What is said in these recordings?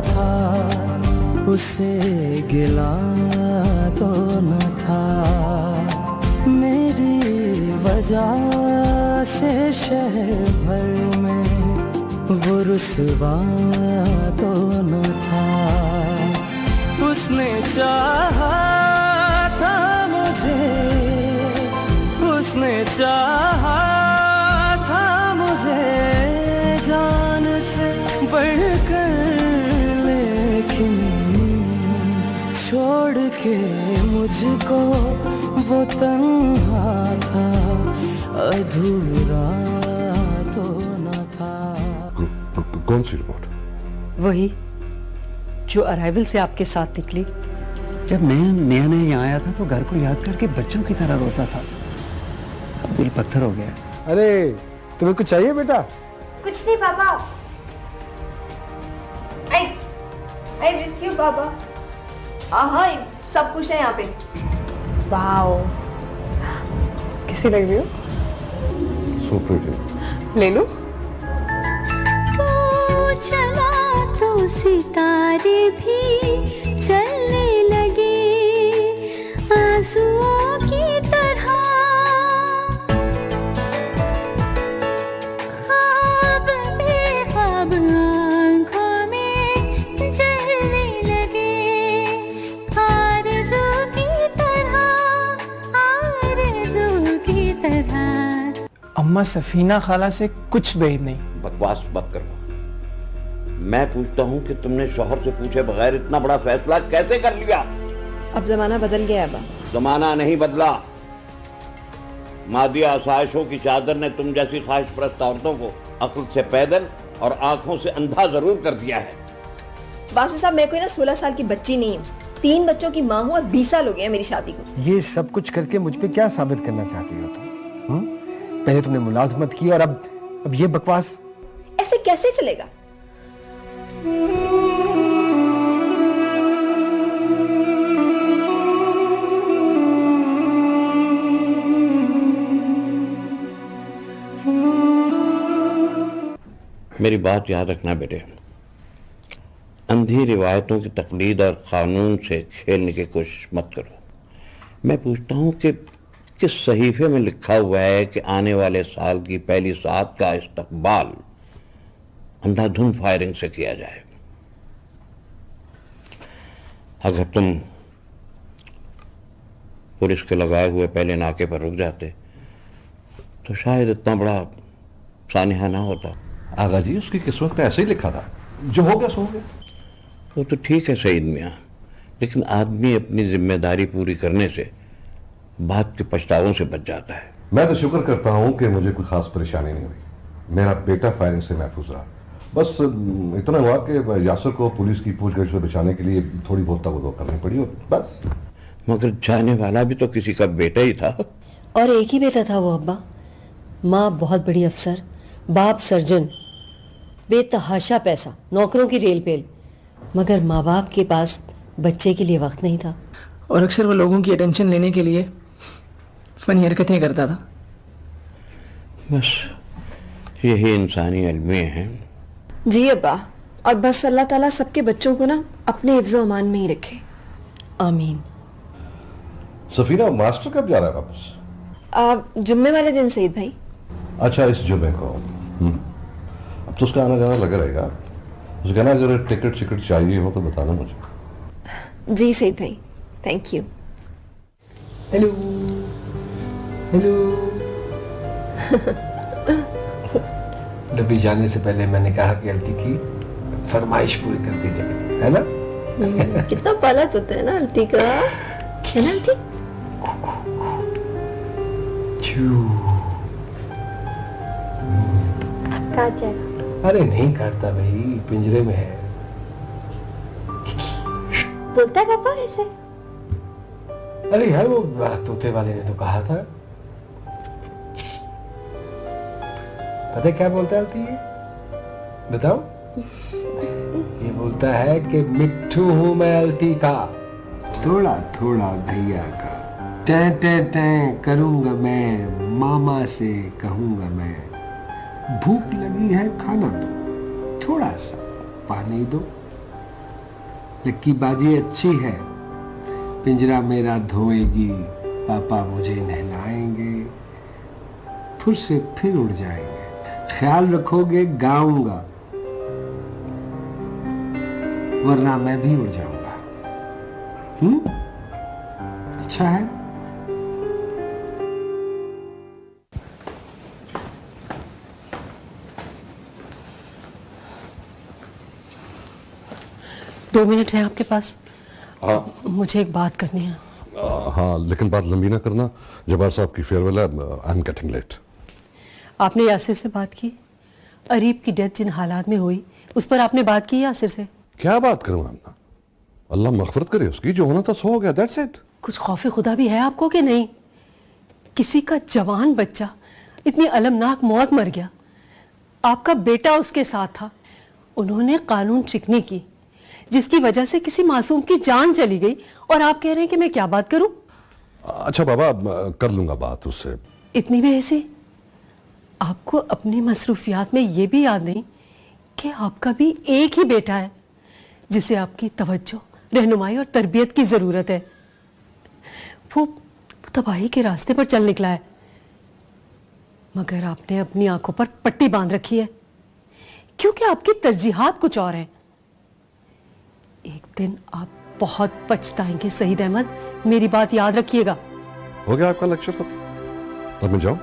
था उसे गिला तो न था, मेरी वजह से शहर भर में वो रुसवा तो न था। उसने चाहा था मुझे, उसने चाहा था मुझे जान से बढ़कर, लेकिन छोड़ के मुझको वो तन्हा था, अधूरा तो न था। कौन सी रिपोर्ट? वही जो अराइवल से आपके साथ निकली। जब मैं नया नया यहाँ आया था तो घर को याद करके बच्चों की तरह रोता था, अब दिल पत्थर हो गया। अरे तुम्हें कुछ चाहिए बेटा? कुछ नहीं पापा। आई मिस यू पापा। हाँ सब कुछ है यहाँ पे। वाओ कैसी लग रही हो? So pretty. ले लो। तो चला तो सितारे भी चलने लगे आंसुओं की तरह, ख्वाब में ख्वाब आँखों में जलने लगे आरज़ू की तरह, आरज़ू की तरह। अम्मा सफीना खाला से कुछ भेद नहीं। बकवास मत करो। मैं पूछता हूँ कि तुमने शौहर से पूछे बगैर इतना बड़ा फैसला कैसे कर लिया? अब जमाना बदल गया है। जमाना नहीं बदला। मादी आसाइशों की चादर ने तुम जैसी ख्वाहिशपरस्त औरतों को अक्ल से पैदल और आंखों से अंधा जरूर कर दिया है। बासी साहब मैं कोई ना 16 साल की बच्ची नहीं हूँ, 3 बच्चों की माँ हूँ और 20 साल हो गए हैं मेरी शादी को। ये सब कुछ करके मुझ पे क्या साबित करना चाहती हो तुम? पहले तुमने मुलाजमत की और अब ये बकवास। ऐसे कैसे चलेगा? मेरी बात याद रखना बेटे, अंधी रिवायतों की तकलीद और कानून से खेलने की कोशिश मत करो। मैं पूछता हूँ कि किस सहीफे में लिखा हुआ है कि आने वाले साल की पहली सात का इस्तकबाल अंधाधुंध फायरिंग से किया जाए? अगर तुम पुलिस के लगाए हुए पहले नाके पर रुक जाते तो शायद इतना बड़ा सानिहा ना होता। आगा जी उसकी किस्मत में ऐसे ही लिखा था, जो हो गया सो हो गया। वो तो ठीक है सईद मियाँ, लेकिन आदमी अपनी जिम्मेदारी पूरी करने से बाद के पछतावों से बच जाता है। मैं तो शुक्र करता हूँ कि मुझे कोई खास परेशानी नहीं हुई। मेरा बेटा फायरिंग से महफूज रहा। बस इतना हुआ कि यासर को पुलिस की पूछगछ से बचाने के लिए थोड़ी बहुत तवज्जो करनी पड़ी और बस। मगर जाने वाला भी तो किसी का बेटा ही था। और एक ही बेटा था वो अब्बा। माँ बहुत बड़ी अफसर, बाप सर्जन, बेतहाशा पैसा, नौकरों की रेल पेल, मगर माँ बाप के पास बच्चे के लिए वक्त नहीं था। और अक्सर वो लोगों की अटेंशन लेने के लिए फनी हरकतें करता था। बस यही इंसानी अलमियत हैं। जी अब्बा, और बस अल्लाह ताला सबके बच्चों को ना अपने हिफ्ज़ो अमान में ही रखे। आमीन। सफीना मास्टर कब जा रहा है वापस? जुम्मे वाले दिन सईद भाई। अच्छा इस जुम्मे को। अब तो उसका आना जाना लगा रहेगा। उसने कहना अगर टिकट चाहिए हो तो बताना मुझे। जी सईद भाई, थैंक यू। Hello hello. डब्बी जाने से पहले मैंने कहा कि अल्ती की फरमाइश पूरी कर दी जाए, है ना? कितना पलट होता है ना अल्ती का, है ना अल्ती? अरे नहीं काटता भाई, पिंजरे में है। बोलता है पापा ऐसे? अरे यार वो तोते वाले ने तो कहा था। पता है क्या बोलता है अल्ती? बताओ। ये बोलता है कि मिट्ठू हूं मैं अल्ती का, थोड़ा थोड़ा भैया का, टैं टैं टैं करूंगा मैं, मामा से कहूंगा मैं, भूख लगी है खाना दो, थोड़ा सा पानी दो, लक्की बाजी अच्छी है, पिंजरा मेरा धोएगी, पापा मुझे नहलाएंगे, फिर से फिर उड़ जाएंगे। ख्याल रखोगे गाऊंगा, वरना मैं भी उड़ जाऊंगा। अच्छा है। दो मिनट है आपके पास? हाँ मुझे एक बात करनी है। हाँ, लेकिन बात लंबी ना करना। जब्बार साहब की फेयरवेल है, आई एम गेटिंग लेट। आपने यासिर से बात की? अरीब की डेथ जिन हालात में हुई उस पर आपने बात की यासिर से? क्या बात करूं आमना, अल्लाह मगफरत करे उसकी, जो होना था सो हो गया, दैट्स इट। कुछ खौफे खुदा भी है आपको कि नहीं? किसी का जवान बच्चा इतनी अलमनाक मौत मर गया, आपका बेटा उसके साथ था, उन्होंने कानून चिकनी की जिसकी वजह से किसी मासूम की जान चली गई, और आप कह रहे हैं कि मैं क्या बात करूं? अच्छा बाबा, कर लूंगा बात उससे। इतनी बेहसी? आपको अपनी मसरूफियात में यह भी याद नहीं कि आपका भी एक ही बेटा है जिसे आपकी तवज्जो, रहनुमाई और तरबियत की जरूरत है। वो तबाही के रास्ते पर चल निकला है, मगर आपने अपनी आंखों पर पट्टी बांध रखी है क्योंकि आपकी तरजीहात कुछ और हैं। एक दिन आप बहुत पछताएंगे सईद अहमद, मेरी बात याद रखिएगा। हो गया आपका लेक्चर खत्म, अब मैं जाऊं?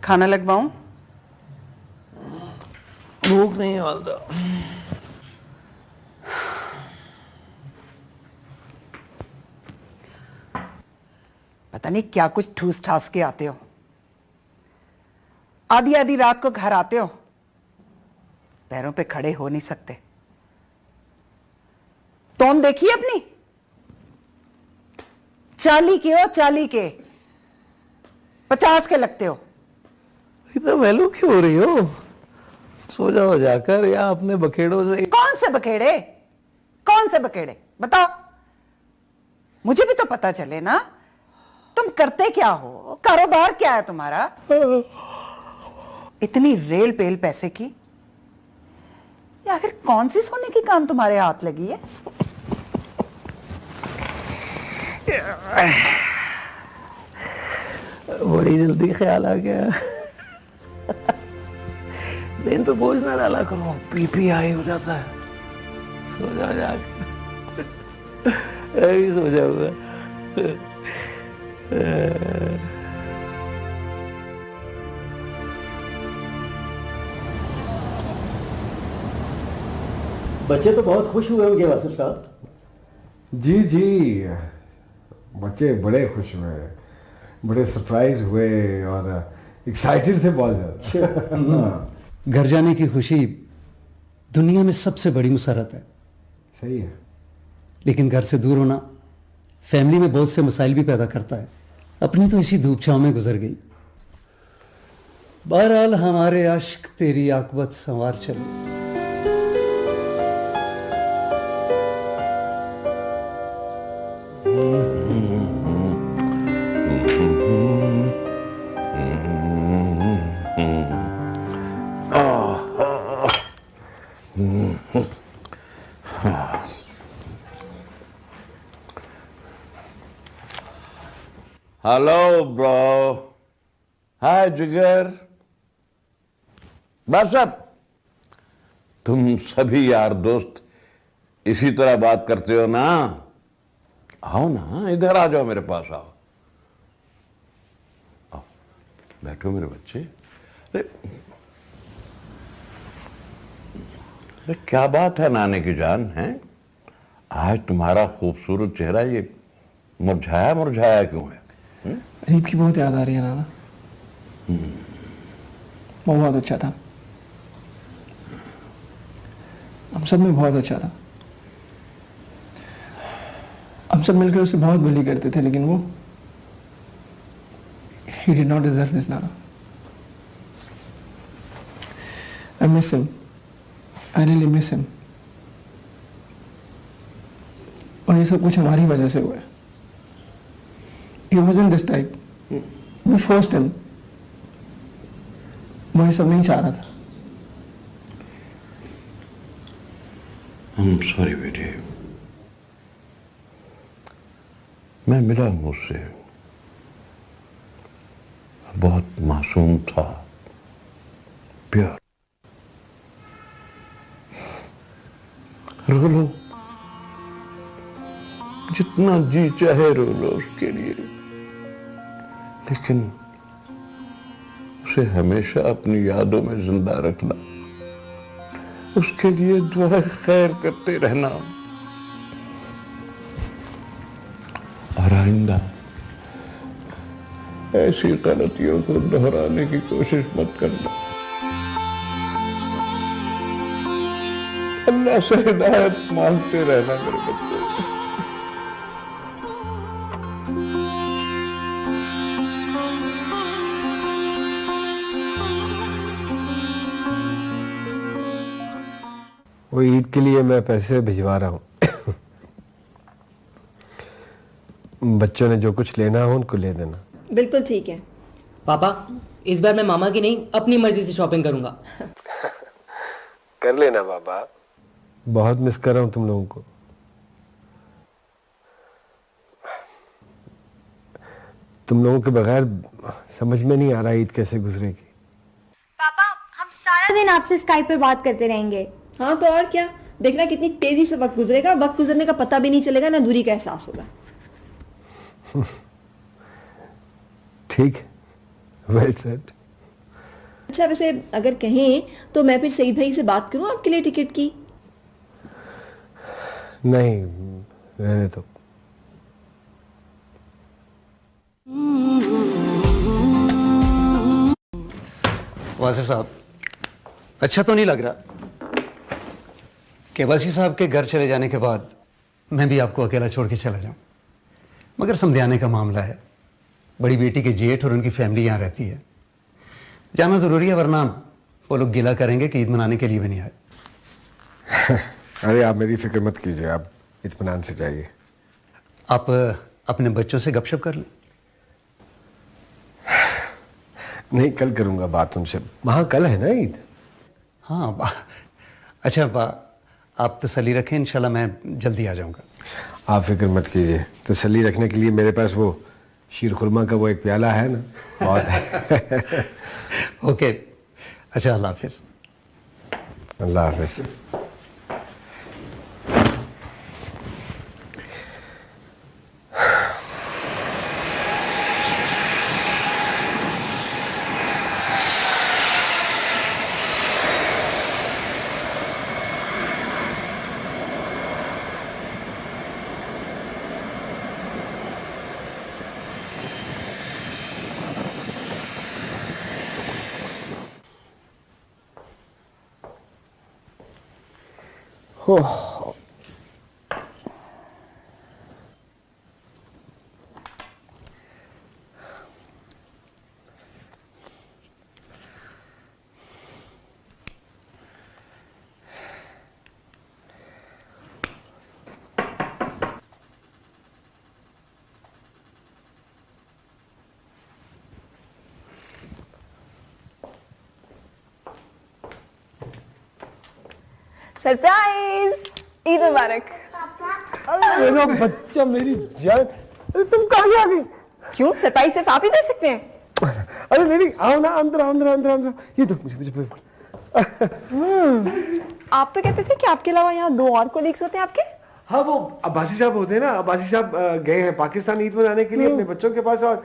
खाना लगवाऊं? भूख नहीं वालदा। पता नहीं क्या कुछ ठूस ठास के आते हो, आधी आधी रात को घर आते हो, पैरों पे खड़े हो नहीं सकते। तोन देखिए अपनी, 40 के हो, 40 के, 50 के लगते हो। इतना वैल्यू क्यों हो रही हो? सो जाओ जाकर, या अपने बखेड़ों से। कौन से बखेड़े? कौन से बखेड़े बताओ, मुझे भी तो पता चले ना। तुम करते क्या हो, कारोबार क्या है तुम्हारा? इतनी रेल पेल पैसे की, या आखिर कौन सी सोने की काम तुम्हारे हाथ लगी है? बड़ी जल्दी ख्याल आ गया। दिन तो बोझ ना डाला करो, पीपीआई हो जाता है। सो जाओ जाकर, अभी सो जाऊंगा। बच्चे तो बहुत खुश हुए होंगे वासिफ साहब। जी जी, बच्चे बड़े खुश हुए, बड़े सरप्राइज हुए और एक्साइटेड थे बहुत ज्यादा। घर जाने की खुशी दुनिया में सबसे बड़ी मुसरत है। सही है, लेकिन घर से दूर होना फैमिली में बहुत से मसाइल भी पैदा करता है। अपनी तो इसी धूप छांव में गुजर गई। बहरहाल हमारे आशिक तेरी आकबत संवार चले। हेलो ब्रो, हाय जिगर। बस अब तुम सभी यार दोस्त इसी तरह बात करते हो ना? आओ ना, इधर आ जाओ, मेरे पास आओ। आओ, बैठो मेरे बच्चे। अरे क्या बात है नाने की जान, है आज तुम्हारा खूबसूरत चेहरा ये मुरझाया मुरझाया क्यों है? अरीब की बहुत याद आ रही है नाना। वो बहुत अच्छा था, हम सब में बहुत अच्छा था। हम सब मिलकर उसे बहुत बुली करते थे, लेकिन वो he did not deserve this, Nana. I miss him. I really miss him. और ये सब कुछ हमारी वजह से हुआ है। He wasn't this type. We forced him. वो ये सब नहीं चाह रहा था। I'm sorry बेटे, मैं मिला हूं उससे, बहुत मासूम था, प्योर। रो लो, जितना जी चाहे रो लो उसके लिए, लेकिन उसे हमेशा अपनी यादों में जिंदा रखना, उसके लिए दुआ खैर करते रहना, और आइंदा ऐसी गलतियों को दोहराने की कोशिश मत करना। अल्लाह से हिदायत मांगते रहना मेरे बच्चे। वो ईद के लिए मैं पैसे भिजवा रहा हूँ। बच्चों ने जो कुछ लेना हो उनको ले देना। बिल्कुल ठीक है। पापा, इस बार मैं मामा की नहीं अपनी मर्जी से शॉपिंग करूंगा। कर लेना बाबा, बहुत मिस कर रहा हूँ तुम लोगों को। तुम लोगों के बगैर समझ में नहीं आ रहा ईद कैसे गुजरेगी। पापा, हम सारा दिन आपसे स्काइप पर बात करते रहेंगे। हाँ तो और क्या, देखना कितनी तेजी से वक्त गुजरेगा, वक्त गुजरने का पता भी नहीं चलेगा, ना दूरी का एहसास होगा। ठीक, वेल सेड। अच्छा वैसे अगर कहें तो मैं फिर सईद भाई से बात करूं आपके लिए टिकट की? नहीं, रहने दो। वासिफ साहब, अच्छा तो नहीं लग रहा कि वसी साहब के घर चले जाने के बाद मैं भी आपको अकेला छोड़ के चला जाऊं, मगर समझाने का मामला है। बड़ी बेटी के जेठ और उनकी फैमिली यहाँ रहती है, जाना ज़रूरी है, वरना वो लोग गिला करेंगे कि ईद मनाने के लिए भी नहीं आए। अरे आप मेरी फिक्र मत कीजिए, आप इत्मीनान से जाइए। आप अपने बच्चों से गपशप कर लें। नहीं, कल करूँगा बात उनसे, वहाँ कल है ना ईद। हाँ अच्छा, आप तसल्ली रखें, इंशाल्लाह मैं जल्दी आ जाऊँगा। आप फिक्र मत कीजिए, तसल्ली रखने के लिए मेरे पास वो शीर खुरमा का वो एक प्याला है ना, बहुत है। ओके, अच्छा, अल्लाह हाफिज। अल्लाह हाफिज। ओह, सरप्राइज, ईद मुबारक। मेरा बच्चा, मेरी जान, अरे तुम कहाँ आ गई? क्यों, सरप्राइज सिर्फ आप ही दे सकते हैं? अरे नहीं, आओ ना, अंदर अंदर अंदर अंदर। ये दो मुझे। आप तो कहते थे कि आपके अलावा यहाँ 2 और कोलीग्स होते हैं आपके। हाँ, वो अब्बासी साहब होते हैं ना, अब्बासी साहब गए हैं पाकिस्तान ईद मनाने के लिए अपने बच्चों के पास, और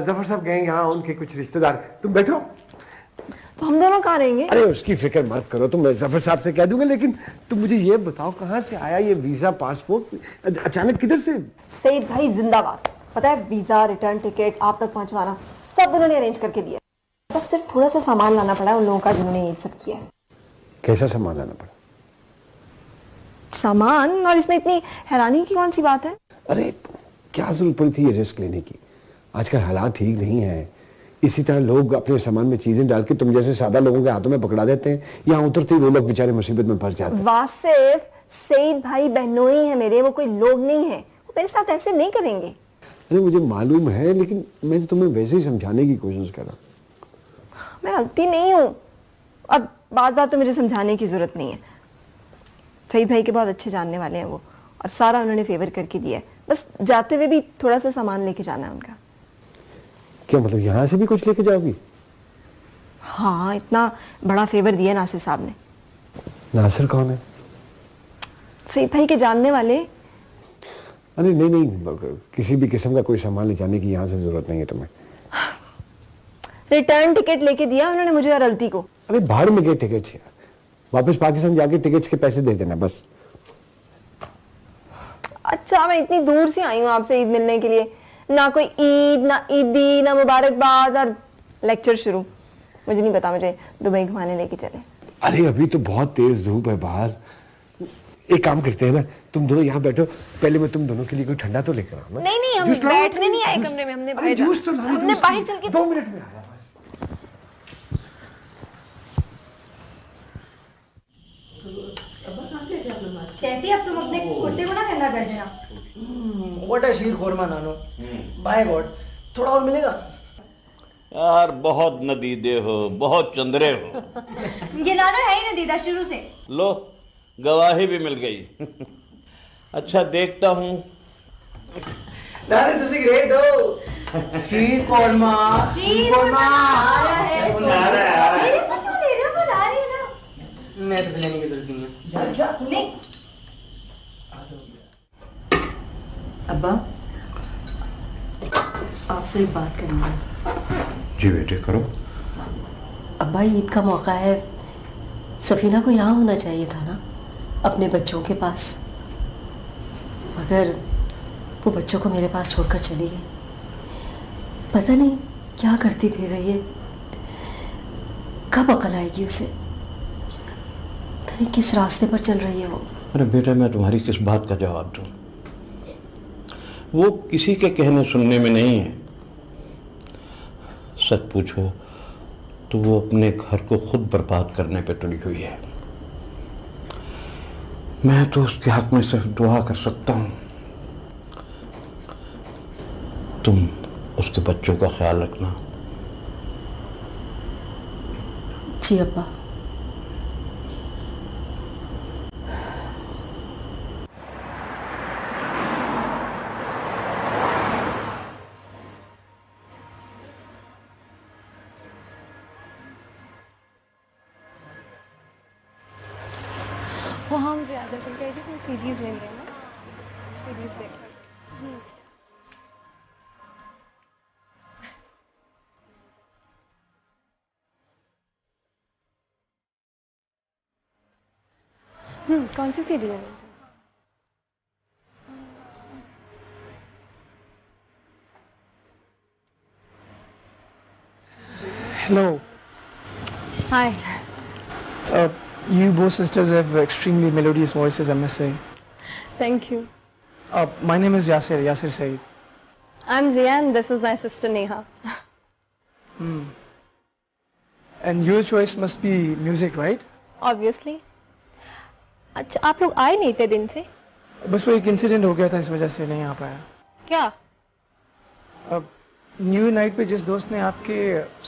जफर साहब गए यहाँ उनके कुछ रिश्तेदार। तुम बैठो। तो हम दोनों कहाँ रहेंगे? अरे उसकी फिक्र मत करो, तुम जफर साहब से कह दूंगा, लेकिन तुम मुझे ये बताओ कहाँ से आया ये वीजा पासपोर्ट, अचानक किधर से? सईद भाई जिंदाबाद। पता है, वीजा, रिटर्न टिकट आप तक पहुंचवाना सब उन्होंने अरेंज करके दिया, बस सिर्फ थोड़ा सा सामान लाना पड़ा उन लोगों का जिन्होंने ये सब किया है। कैसा सामान लाना पड़ा? सामान, और इसमें इतनी हैरानी की कौन सी बात है? अरे क्या जरूरत पड़ी थी ये रिस्क लेने की? आजकल हालात ठीक नहीं है, इसी तरह लोग अपने सामान में चीजें डाल के तुम जैसे सादा लोगों के हाथों में पकड़ा देते हैं, यहाँ उतरते ही वो लोग बेचारे मुसीबत में फंस जाते हैं। वासिफ, सईद भाई बहनोई है मेरे, वो कोई लोग नहीं है, वो मेरे साथ ऐसे नहीं करेंगे। अरे मुझे मालूम है, लेकिन मैं तो तुम्हें वैसे ही समझाने की कोशिश कर रहा हूँ। मैं गलती नहीं हूँ, अब बात बात तो मुझे समझाने की जरूरत नहीं है। सईद भाई के बहुत अच्छे जानने वाले हैं वो, और सारा उन्होंने फेवर करके दिया है, बस जाते हुए भी थोड़ा सा सामान लेके जाना है उनका। क्या मतलब यहाँ से भी कुछ लेके जाओगी? हाँ, इतना बड़ा फेवर दिया नासिर साहब ने। नासिर कौन है? सईद भाई के जानने वाले। अरे नहीं नहीं, किसी भी किस्म का कोई सामान ले जाने की यहाँ से जरूरत नहीं है तुम्हें। रिटर्न टिकट लेके दिया उन्होंने मुझे और अलती को। अरे भाड़ में गए टिकट्स यार, वापस पाकिस्तान जाके टिकट्स के पैसे दे देना बस। अच्छा, मैं इतनी दूर से आई हूँ आपसे ईद मिलने के लिए, ना कोई ईद, ना ईदी, ना मुबारकबाद, और लेक्चर शुरू। मुझे नहीं पता, मुझे दुबई घुमाने लेके चले। अरे अभी तो बहुत तेज धूप है बाहर। एक काम करते हैं ना, तुम दोनों यहाँ बैठो, पहले मैं तुम दोनों के लिए कोई ठंडा तो लेकर आऊँ ना। नहीं नहीं, हम बैठने नहीं आए कमरे में, हमने बाहर चल के 2 मिनट में आया बस। कैफी, अब तुम अपने कुर्ते को ना गंदा कर देना। व्हाट अ शीर खोरमा नानो, बाय गॉड, थोड़ा और मिलेगा? यार बहुत नदीदे हो, बहुत चंद्रे हो। ये नानो है ही नदीदा शुरू से। लो, गवाही भी मिल गई। अच्छा, देखता हूँ। नारे तुसी ग्रेट हो। शीर खोरमा, शीर खोरमा आ रहा है। मेरे से क्यों ले रहे हो? बुला रही है ना। मैं तो लेने की जरूरत नहीं है। यार क्या तुमने? अब्बा, आपसे एक बात करनी है। जी बेटे, करो। अब्बा, ईद का मौका है, सफीना को यहाँ होना चाहिए था ना, अपने बच्चों के पास, मगर वो बच्चों को मेरे पास छोड़कर चली गई। पता नहीं क्या करती फिर रही है, कब अकल आएगी उसे, पता नहीं किस रास्ते पर चल रही है वो। अरे बेटा, मैं तुम्हारी किस बात का जवाब दूं? वो किसी के कहने सुनने में नहीं है। सच पूछो तो वो अपने घर को खुद बर्बाद करने पे तुली हुई है। मैं तो उसके हक में सिर्फ दुआ कर सकता हूं, तुम उसके बच्चों का ख्याल रखना। जी अब्बा। वहाँ मुझे याद है, तुम कह रही थी सीरीज लेंगे ना, सीरीज देख कौन सी सीरीज लेनी थी? Hello. Hi. You both sisters have extremely melodious voices, I must say. Thank you. My name is Yasir Saeed. I'm Jia and this is my sister Neha. And your choice must be music, right? Obviously. अच्छा, आप लोग आए नहीं थे दिन से? बस वो एक इंसिडेंट हो गया था, इस वजह से नहीं आ पाया। क्या? अब न्यू ईयर नाइट पे जिस दोस्त ने आपके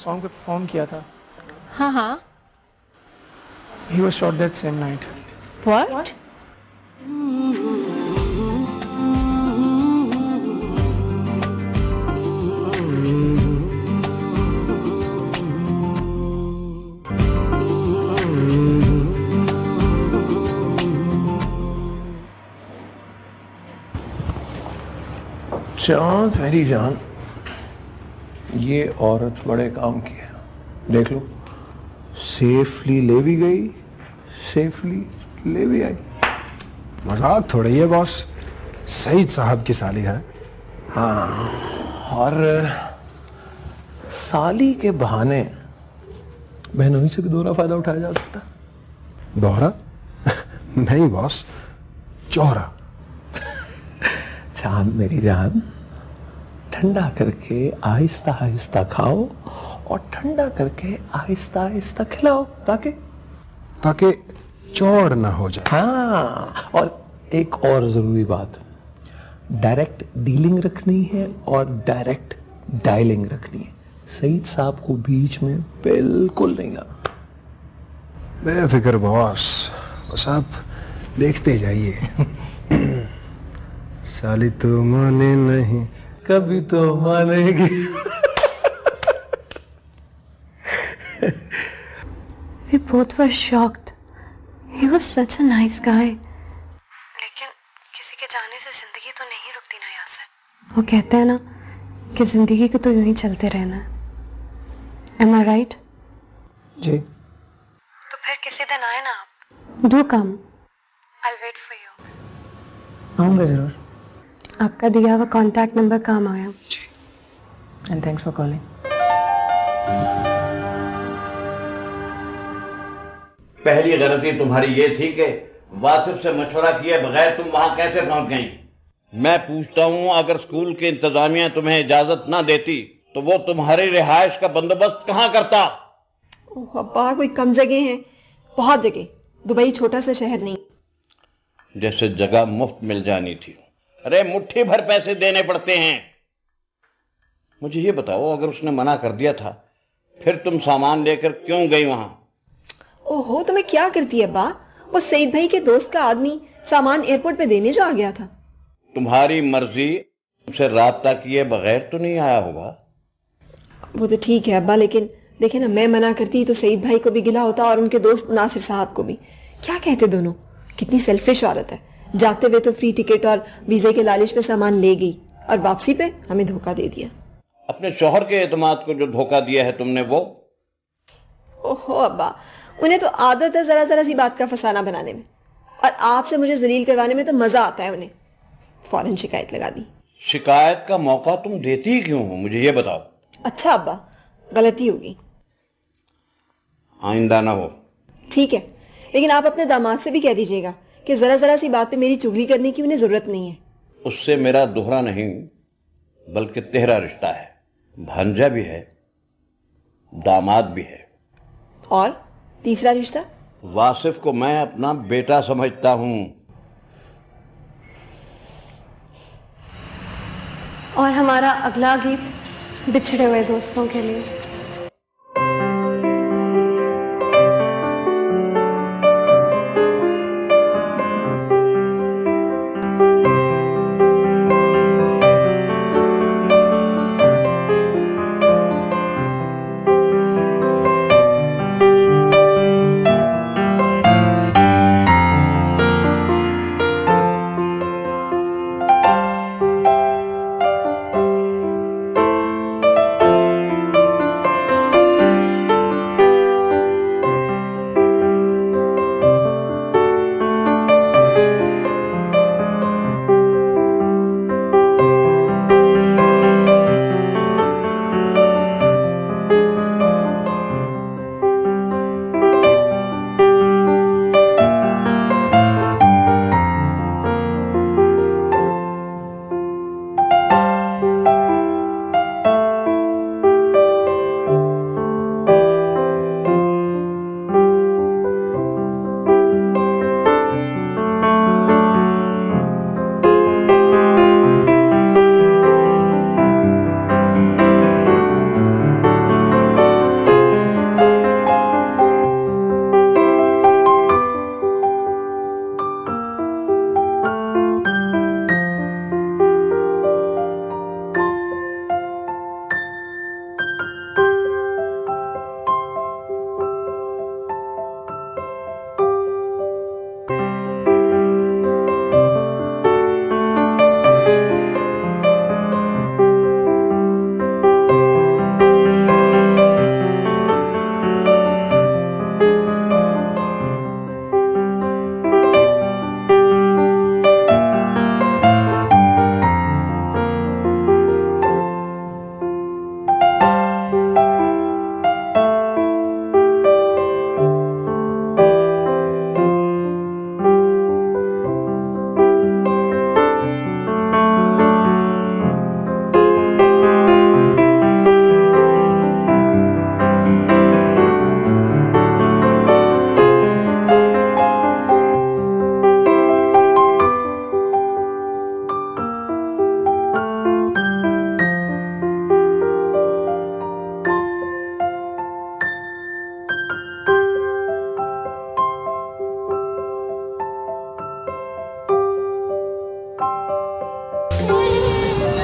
सॉन्ग पे परफॉर्म किया था, हाँ हाँ। he was shot that same night. What? चांद मेरी जान, ये औरत बड़े काम की है। देख लो, सेफली ले भी गई, सेफली ले भी आई। मजाक थोड़ी है बॉस, सईद साहब की साली है। हाँ, और साली के बहाने बहनोई से भी दोहरा फायदा उठाया जा सकता। दोहरा? नहीं बॉस, चौहरा। चांद मेरी जान, ठंडा करके आहिस्ता आहिस्ता खाओ और ठंडा करके आहिस्ता आहिस्ता खिलाओ, ताकि चौड़ ना हो जाए। हाँ, और एक और जरूरी बात, डायरेक्ट डीलिंग रखनी है और डायरेक्ट डायलिंग रखनी है। सईद साहब को बीच में बिल्कुल नहीं लाना। बेफिक्र बॉस, बस आप देखते जाइए। साली तो माने नहीं, कभी तो मानेगी। We both were shocked. He was such a nice guy. लेकिन किसी के जाने से जिंदगी तो नहीं रुकती ना यासर। वो कहते हैं ना कि जिंदगी को तो यूं ही चलते रहना है। Am I right? जी। तो फिर किसी दिन आए ना आप। Do come. I'll wait for you. आऊंगा जरूर। आपका दिया हुआ कांटेक्ट नंबर काम आया। जी। And thanks for calling. पहली गलती तुम्हारी ये थी कि वासिफ से मशवरा किए बगैर तुम वहां कैसे पहुंच गई। मैं पूछता हूं, अगर स्कूल की इंतजामिया तुम्हें इजाजत ना देती तो वो तुम्हारी रिहाइश का बंदोबस्त कहां करता? ओह अब्बा, कोई कम जगह है? बहुत जगह। दुबई छोटा सा शहर नहीं। जैसे जगह मुफ्त मिल जानी थी। अरे मुट्ठी भर पैसे देने पड़ते हैं। मुझे ये बताओ, अगर उसने मना कर दिया था फिर तुम सामान लेकर क्यों गई वहां? ओहो, तो मैं क्या करती अब्बा? वो सईद भाई के दोस्त का आदमी सामान एयरपोर्ट पे देने जो आ गया था। तुम्हारी मर्जी, तुमसे राब्ता किए बगैर तो नहीं आया होगा। वो तो ठीक है अब्बा, लेकिन देखे ना, मैं मना करती तो सईद भाई को भी गिला होता और उनके दोस्त नासिर साहब को भी। क्या कहते दोनों? कितनी सेल्फिश औरत है। जाते हुए तो फ्री टिकट और वीजे के लालच पे सामान ले गई और वापसी पे हमें धोखा दे दिया। अपने शौहर के एतमाद को जो धोखा दिया है तुमने वो। ओहो अब्बा, उन्हें तो आदत है जरा जरा सी बात का फसाना बनाने में, और आपसे मुझे जलील करवाने में तो मजा आता है उन्हें। फौरन शिकायत लगा दी। शिकायत का मौका तुम देती ही क्यों हो, मुझे ये बताओ। अच्छा अब्बा, गलती होगी, आइंदा ना हो। ठीक है, लेकिन आप अपने दामाद से भी कह दीजिएगा कि जरा जरा सी बात पे मेरी चुगली करने की उन्हें जरूरत नहीं है। उससे मेरा दोहरा नहीं बल्कि तेहरा रिश्ता है। भांजा भी है, दामाद भी है। और तीसरा रिश्ता? वासिफ को मैं अपना बेटा समझता हूं। और हमारा अगला गीत बिछड़े हुए दोस्तों के लिए।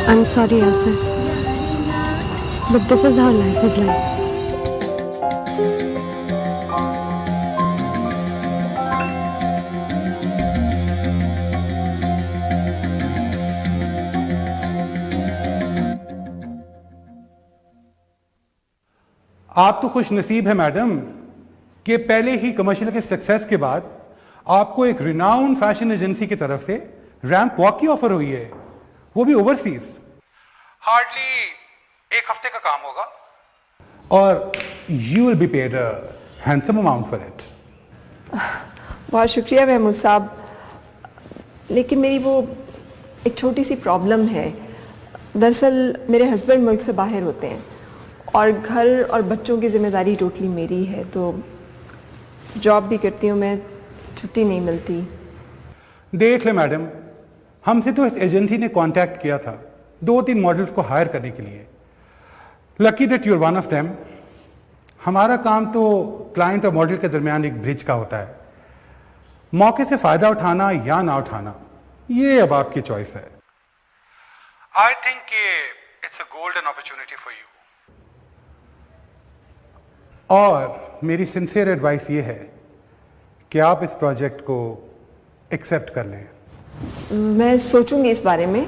I'm sorry, Yasir. But this is how life is like. आप तो खुश नसीब है मैडम कि पहले ही कमर्शियल के सक्सेस के बाद आपको एक रिनाउंड फैशन एजेंसी की तरफ से रैंप वॉक की ऑफर हुई है, वो भी ओवरसीज। हार्डली 1 हफ्ते का काम होगा और you will be paid a handsome amount for it. बहुत शुक्रिया महमूद साहब, लेकिन मेरी वो एक छोटी सी प्रॉब्लम है। दरअसल मेरे हस्बैंड मुल्क से बाहर होते हैं और घर और बच्चों की जिम्मेदारी टोटली मेरी है, तो जॉब भी करती हूँ मैं, छुट्टी नहीं मिलती। देख ले मैडम, हमसे तो इस एजेंसी ने कांटेक्ट किया था 2-3 मॉडल्स को हायर करने के लिए। Lucky that you are one of them. हमारा काम तो क्लाइंट और मॉडल के दरमियान एक ब्रिज का होता है। मौके से फायदा उठाना या ना उठाना ये अब आपकी चॉइस है। I think it's a golden opportunity for you. और मेरी सिंसियर एडवाइस ये है कि आप इस प्रोजेक्ट को एक्सेप्ट कर लें। मैं सोचूंगी इस बारे में।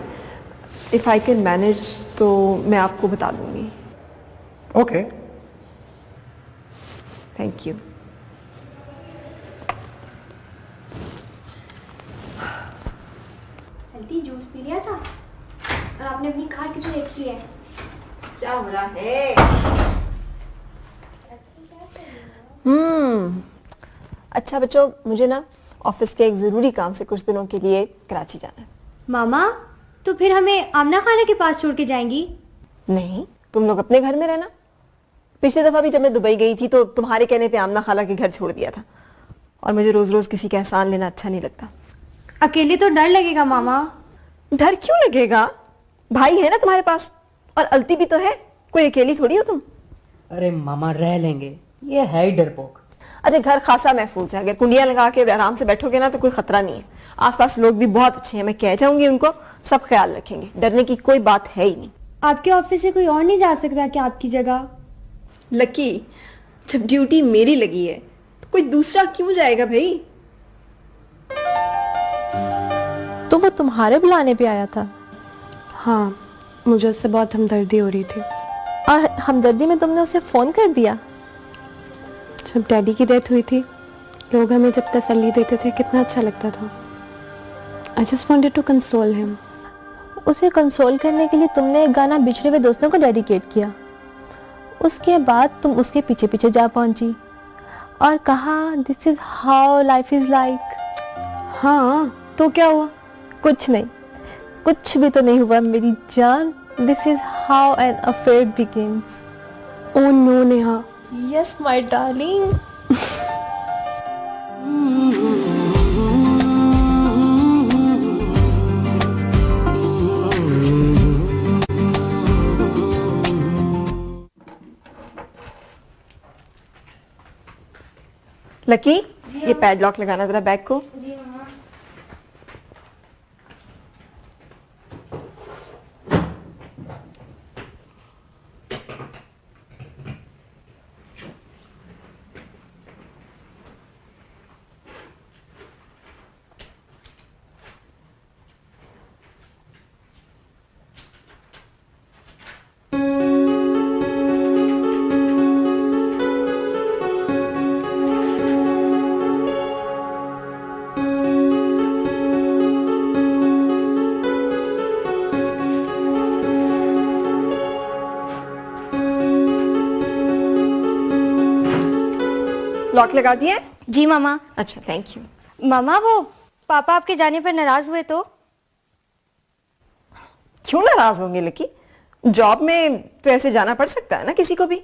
इफ आई कैन मैनेज तो मैं आपको बता दूंगी। Okay, thank you. चलती जूस पी लिया था और आपने अपनी कार कितनी रखी है? क्या हो रहा है? अच्छा बच्चों, मुझे ना ऑफिस के एक ज़रूरी काम से कुछ दिनों के लिए कराची जाना है। मामा, तो फिर हमें आमना खाना के पास छोड़ के जाएंगी? नहीं, तुम लोग अपने घर में रहना। पिछली दफ़ा भी जब मैं दुबई गई थी तो तुम्हारे कहने पे आमना खाला के घर छोड़ दिया था, और मुझे रोज़ रोज़ किसी का एहसान लेना अच्छा नहीं लगता। अकेले तो डर लगेगा मामा। डर क्यों लगेगा? भाई है ना तुम्हारे पास, और अलती भी तो है, कोई अकेली थोड़ी हो तुम। अरे मामा रह लेंगे, ये है ही डरपोक। अच्छा, घर खासा महफूज है, अगर कुंडियां लगा के आराम से बैठोगे ना तो कोई खतरा नहीं है। आसपास लोग भी बहुत अच्छे हैं, मैं कह जाऊंगी उनको, सब ख्याल रखेंगे, डरने की कोई बात है ही नहीं। आपके ऑफिस से कोई और नहीं जा सकता क्या आपकी जगह? लकी, जब ड्यूटी मेरी लगी है तो कोई दूसरा क्यों जाएगा भाई? तो वो तुम्हारे बुलाने पे आया था? हाँ, मुझे उससे बहुत हमदर्दी हो रही थी। और हमदर्दी में तुमने उसे फ़ोन कर दिया? जब डैडी की डेथ हुई थी, लोग हमें जब तसल्ली देते थे कितना अच्छा लगता था। I just wanted to console him. उसे कंसोल करने के लिए तुमने एक गाना बिछड़े हुए दोस्तों को डेडिकेट किया। उसके बाद तुम उसके पीछे पीछे जा पहुंची और कहा this is how life is like. हाँ, तो क्या हुआ? कुछ नहीं, कुछ भी तो नहीं हुआ मेरी जान। This is how an affair begins. Oh no Neha. Yes my darling. Lucky, ये पैडलॉक लगाना जरा बैग को। लॉक लगा दिया? जी मामा। अच्छा, थैंक यू। मामा, वो पापा आपके जाने पर नाराज हुए तो? क्यों नाराज होंगे लकी? जॉब में तो ऐसे जाना पड़ सकता है ना किसी को भी।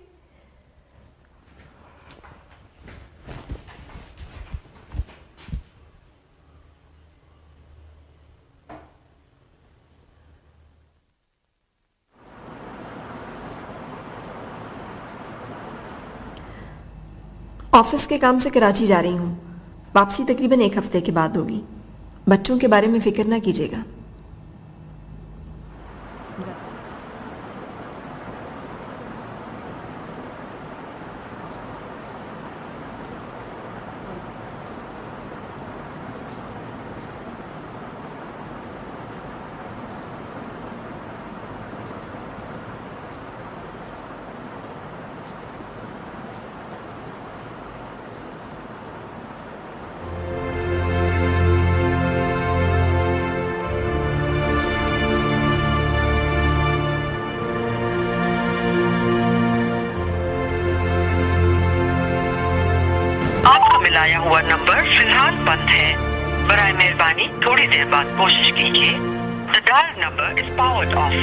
ऑफिस के काम से कराची जा रही हूँ। वापसी तकरीबन 1 हफ्ते के बाद होगी। बच्चों के बारे में फिक्र ना कीजिएगा। बंद है। बराए मेहरबानी थोड़ी देर बाद कोशिश कीजिए। The dial number is powered off.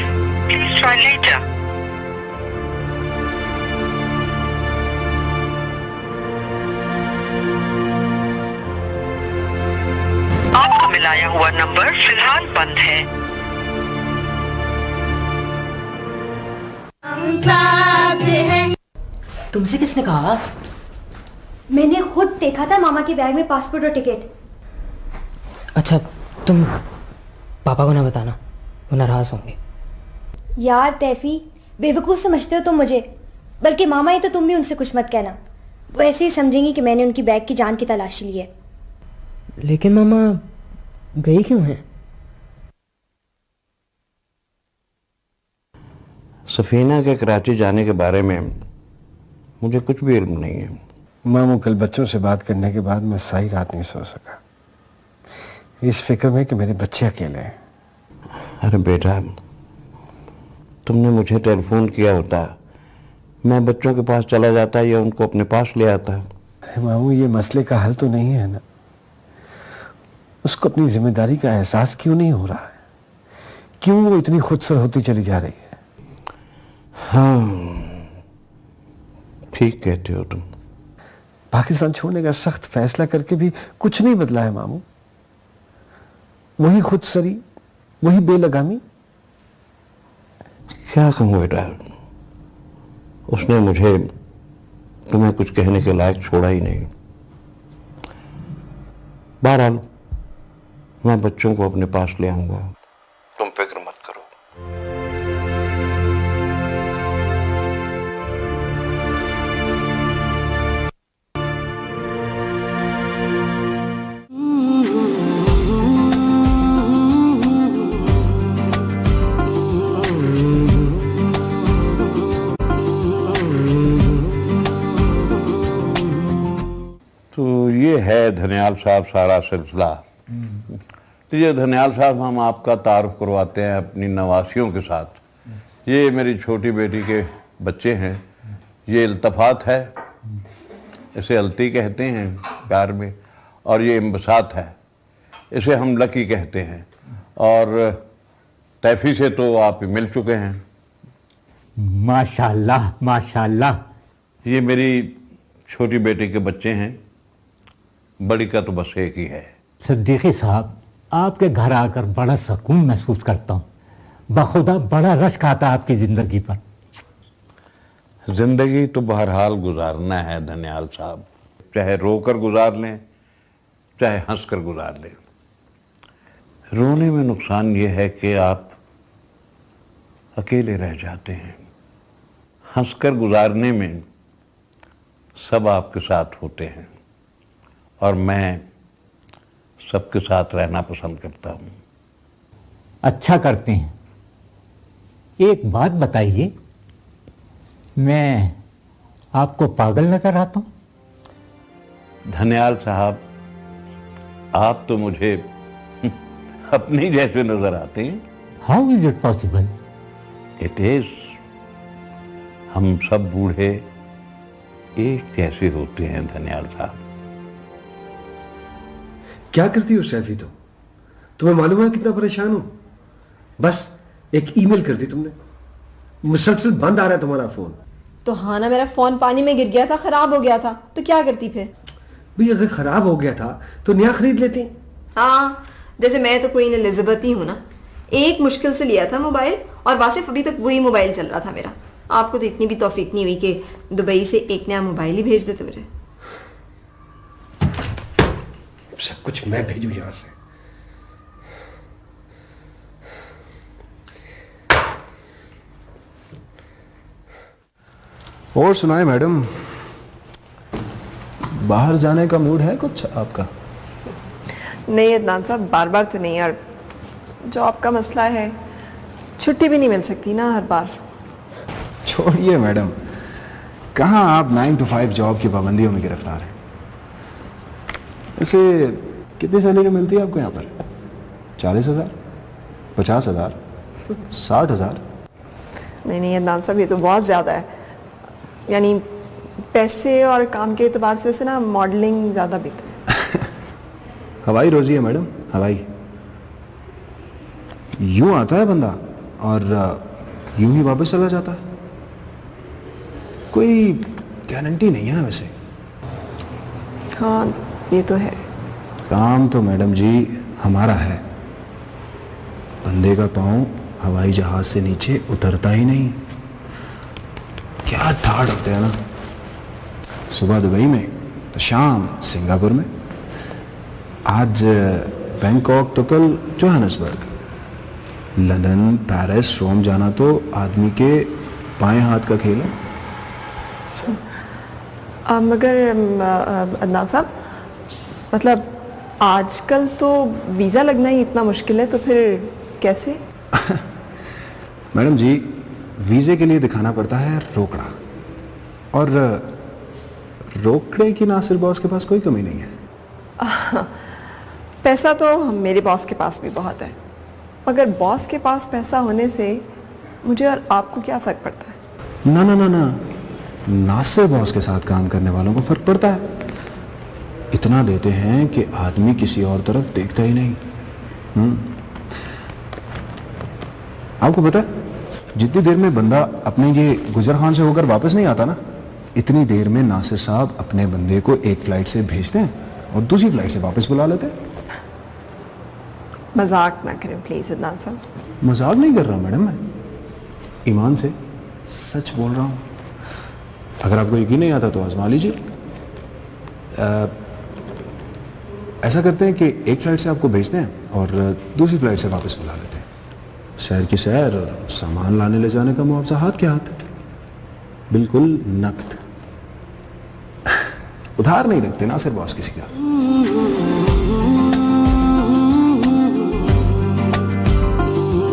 Please try later. आपका मिलाया हुआ नंबर फिलहाल बंद है। तुमसे किसने कहा? मैंने खुद देखा था मामा के बैग में पासपोर्ट और टिकट। अच्छा, तुम पापा को ना बताना, वो नाराज होंगे। यार तैफी, बेवकूफ़ समझते हो तुम मुझे। बल्कि मामा ही तो तुम भी उनसे कुछ मत कहना, वो ऐसे ही समझेंगी कि मैंने उनकी बैग की जान की तलाशी ली है। लेकिन मामा गई क्यों हैं? सफीना के कराची जाने के बारे में मुझे कुछ भी इल्म नहीं है। मामू, कल बच्चों से बात करने के बाद मैं सारी रात नहीं सो सका, इस फिक्र में कि मेरे बच्चे अकेले हैं। अरे बेटा, तुमने मुझे टेलीफोन किया होता, मैं बच्चों के पास चला जाता या उनको अपने पास ले आता। अरे मामू, ये मसले का हल तो नहीं है ना। उसको अपनी जिम्मेदारी का एहसास क्यों नहीं हो रहा है? क्यों वो इतनी खुदसर होती चली जा रही है? हाँ, ठीक कहते हो तुम। पाकिस्तान छोड़ने का सख्त फैसला करके भी कुछ नहीं बदला है मामू। वही खुदसरी, वही बेलगामी। क्या कहूँ बेटा, उसने मुझे तुम्हें कुछ कहने के लायक छोड़ा ही नहीं। बहरहाल मैं बच्चों को अपने पास ले आऊंगा, तुम फिक्र मत करो। तो ये है धनियाल साहब सारा सिलसिला। ये धनियाल साहब, हम आपका तारुफ करवाते हैं अपनी नवासियों के साथ। ये मेरी छोटी बेटी के बच्चे हैं। ये इल्तफात है, इसे अलती कहते हैं प्यार में, और ये इम्बसात है, इसे हम लकी कहते हैं। और तैफी से तो आप मिल चुके हैं। माशाल्लाह माशाल्लाह। ये मेरी छोटी बेटी के बच्चे हैं, बड़ी का तो बस एक ही है। सिद्दीकी साहब, आपके घर आकर बड़ा सुकून महसूस करता हूँ। बखुदा बड़ा रश्क आता है आपकी जिंदगी पर। जिंदगी तो बहरहाल गुजारना है धनियाल साहब, चाहे रोकर गुजार लें चाहे हंसकर गुजार लें। रोने में नुकसान ये है कि आप अकेले रह जाते हैं, हंसकर गुजारने में सब आपके साथ होते हैं, और मैं सबके साथ रहना पसंद करता हूँ। अच्छा करते हैं। एक बात बताइए, मैं आपको पागल नजर आता हूँ? धनियाल साहब, आप तो मुझे अपने जैसे नजर आते हैं। How is it possible? It is. हम सब बूढ़े एक जैसे होते हैं धनियाल साहब। क्या करती हो सैफी? तो तुम्हें मालूम है कितना परेशान हूं? बस एक ईमेल कर दी तुमने, मुसलसल बंद आ रहा है तुम्हारा फोन। तो हाँ ना, मेरा फोन पानी में गिर गया था, खराब हो गया था, तो क्या करती फिर? भाई अगर खराब हो गया था तो नया खरीद लेते। हाँ, जैसे मैं तो क्वीन एलिजाबेथ ही हूं ना। एक मुश्किल से लिया था मोबाइल, और वासिफ अभी तक वही मोबाइल चल रहा था मेरा। आपको तो इतनी भी तौफीक नहीं हुई कि दुबई से एक नया मोबाइल ही भेज देते मुझे। सब कुछ मैं भेजू यहां से। और सुनाए मैडम, बाहर जाने का मूड है कुछ आपका? नहीं अदनान साहब, बार बार तो नहीं यार। जॉब का मसला है, छुट्टी भी नहीं मिल सकती ना हर बार। छोड़िए मैडम, कहाँ आप 9 to 5 जॉब की पाबंदियों में गिरफ्तार हैं। ऐसे कितनी सैलरी मिलती है आपको यहाँ पर? 40,000, 50,000, 60,000? नहीं अदनान साहब, ये तो बहुत ज़्यादा है। यानी पैसे और काम के एतबार से ना मॉडलिंग ज़्यादा बिक है। हवाई रोजी है मैडम, हवाई। यूं आता है बंदा और यूं ही वापस चला जाता है, कोई गारंटी नहीं है ना वैसे। हाँ ये तो है। काम तो मैडम जी हमारा है, बंदे का पांव हवाई जहाज से नीचे उतरता ही नहीं। क्या ठाड़ होते हैं ना, सुबह दुबई में तो शाम सिंगापुर में, आज बैंकॉक तो कल जोहान्सबर्ग। लंदन, पेरिस, रोम जाना तो आदमी के बाएं हाथ का खेल है। मगर अदनान साहब, मतलब आजकल तो वीज़ा लगना ही इतना मुश्किल है, तो फिर कैसे? मैडम जी वीज़े के लिए दिखाना पड़ता है रोकड़ा, और रोकड़े की नासिर बॉस के पास कोई कमी नहीं है। पैसा तो मेरे बॉस के पास भी बहुत है, मगर बॉस के पास पैसा होने से मुझे और आपको क्या फ़र्क पड़ता है? ना ना ना ना, नासिर बॉस के साथ काम करने वालों को फ़र्क पड़ता है। इतना देते हैं कि आदमी किसी और तरफ देखता ही नहीं। आपको पता है जितनी देर में बंदा अपने ये गुजर खान से होकर वापस नहीं आता ना, इतनी देर में नासिर साहब अपने बंदे को एक फ्लाइट से भेजते हैं और दूसरी फ्लाइट से वापस बुला लेते हैं। मजाक ना करें प्लीज अदनान साहब। मजाक नहीं कर रहा मैडम, मैं ईमान से सच बोल रहा हूँ। अगर आपको यकीन नहीं आता तो आजमा लीजिए। ऐसा करते हैं कि एक फ्लाइट से आपको भेजते हैं और दूसरी फ्लाइट से वापस बुला लेते हैं। शहर की सैर और सामान लाने ले जाने का मुआवजा हाथ के हाथ, बिल्कुल नकद। उधार नहीं रखते ना सिर्फ बॉस किसी का।